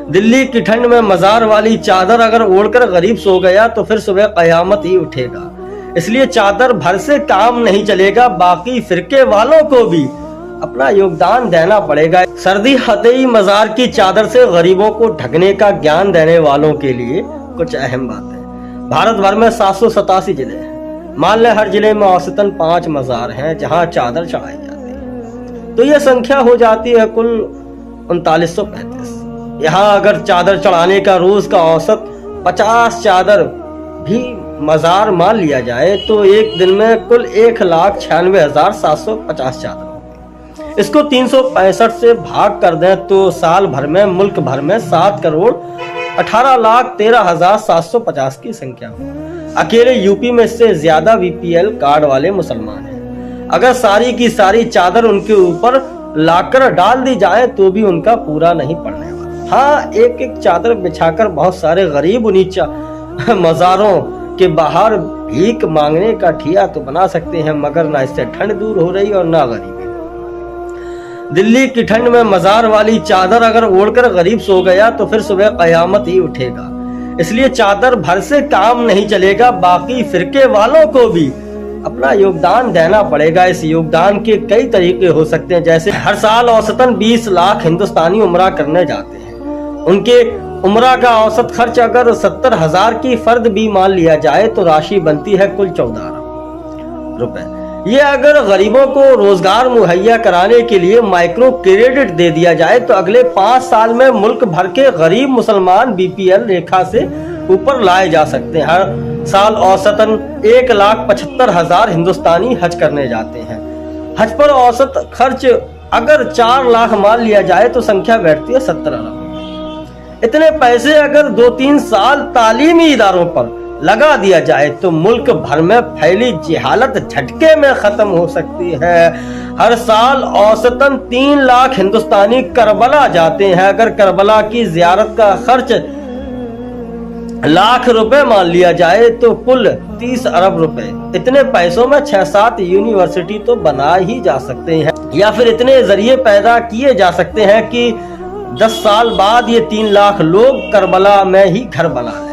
दिल्ली की ठंड में मजार वाली चादर अगर ओढ़कर गरीब सो गया तो फिर सुबह कयामत ही उठेगा। इसलिए चादर भर से काम नहीं चलेगा, बाकी फिरके वालों को भी अपना योगदान देना पड़ेगा। सर्दी आते ही मजार की चादर से गरीबों को ढकने का ज्ञान देने वालों के लिए कुछ अहम बातें। भारत भर में 787 जिले हैं। मान लें हर जिले में औसतन 5 मजार हैं जहां चादर चढ़ाई जाती है, तो यह संख्या हो जाती है कुल 3935। यहाँ अगर चादर चढ़ाने का रोज का औसत 50 चादर भी मजार मान लिया जाए तो एक दिन में कुल 1,96,750 चादर होगी। इसको 365 से भाग कर दें तो साल भर में मुल्क भर में 7,18,13,750 की संख्या हो। अकेले यूपी में इससे ज्यादा बीपीएल कार्ड वाले मुसलमान हैं। अगर सारी की सारी चादर उनके ऊपर लाकर डाल दी जाए तो भी उनका पूरा नहीं पड़ने वाला। हाँ, एक एक चादर बिछाकर बहुत सारे गरीब उन्हीं मजारों के बाहर भीख मांगने का ठिया तो बना सकते हैं, मगर ना इससे ठंड दूर हो रही और ना गरीबी। दिल्ली की ठंड में मजार वाली चादर अगर ओढ़कर गरीब सो गया तो फिर सुबह कयामत ही उठेगा। इसलिए चादर भर से काम नहीं चलेगा, बाकी फिरके वालों को भी अपना योगदान देना पड़ेगा। इस योगदान के कई तरीके हो सकते हैं, जैसे हर साल औसतन 20 लाख हिंदुस्तानी उम्रा करने जाते हैं। उनके उम्रा का औसत खर्च अगर 70,000 की फर्द भी मान लिया जाए तो राशि बनती है कुल 14 अरब रुपए। ये अगर गरीबों को रोजगार मुहैया कराने के लिए माइक्रो क्रेडिट दे दिया जाए तो अगले 5 साल में मुल्क भर के गरीब मुसलमान बीपीएल रेखा से ऊपर लाए जा सकते हैं। हर साल औसतन 1,75,000 हिंदुस्तानी हज करने जाते हैं। हज पर औसत खर्च अगर 4 लाख मान लिया जाए तो संख्या बैठती है 70 अरब। इतने पैसे अगर 2-3 साल तालीमी इदारों पर लगा दिया जाए तो मुल्क भर में फैली जहालत झटके में खत्म हो सकती है। हर साल औसतन 3 लाख हिंदुस्तानी करबला जाते हैं। अगर करबला की जियारत का खर्च लाख रुपए मान लिया जाए तो कुल 30 अरब रुपए। इतने पैसों में 6-7 यूनिवर्सिटी तो बना ही जा सकते हैं, या फिर इतने जरिए पैदा किए जा सकते हैं कि 10 साल बाद ये 3 लाख लोग करबला में ही घर बना लेंगे।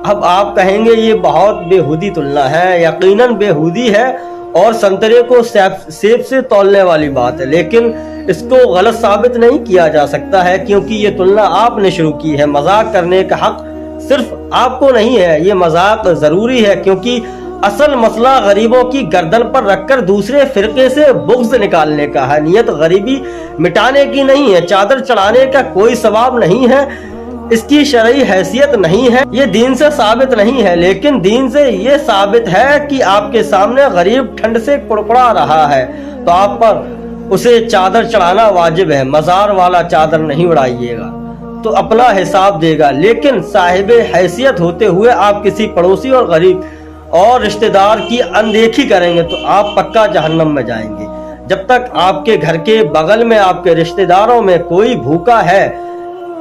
अब आप कहेंगे ये बहुत बेहूदी तुलना है। यकीनन बेहूदी है और संतरे को सेब से तौलने वाली बात है, लेकिन इसको गलत साबित नहीं किया जा सकता है क्योंकि ये तुलना आपने शुरू की है। मजाक करने का हक सिर्फ आपको नहीं है। ये मजाक जरूरी है क्योंकि असल मसला गरीबों की गर्दन पर रखकर दूसरे फिरके से बुग़्ज़ निकालने का है। नियत गरीबी मिटाने की नहीं है। चादर चढ़ाने का कोई सवाब नहीं है, इसकी शरई हैसियत नहीं है, ये दीन से साबित नहीं है। लेकिन दीन से ये साबित है कि आपके सामने गरीब ठंड से कुड़कुड़ा रहा है तो आप पर उसे चादर चढ़ाना वाजिब है। मजार वाला चादर नहीं उड़ाइएगा तो अपना हिसाब देगा, लेकिन साहिब हैसियत होते हुए आप किसी पड़ोसी और गरीब और रिश्तेदार की अनदेखी करेंगे तो आप पक्का जहन्नम में जाएंगे। जब तक आपके घर के बगल में आपके रिश्तेदारों में कोई भूखा है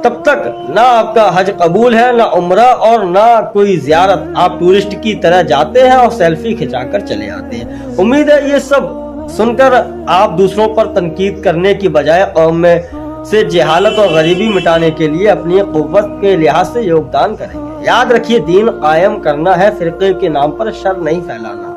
तब तक ना आपका हज कबूल है, ना उम्रा और ना कोई जियारत। आप टूरिस्ट की तरह जाते हैं और सेल्फी खिंचाकर चले आते हैं। उम्मीद है ये सब सुनकर आप दूसरों पर तनकीद करने की बजाय कौम में से जहालत और गरीबी मिटाने के लिए अपनी क़ुव्वत के लिहाज से योगदान करेंगे। याद रखिए, दीन कायम करना है, फिरके के नाम पर शर नहीं फैलाना।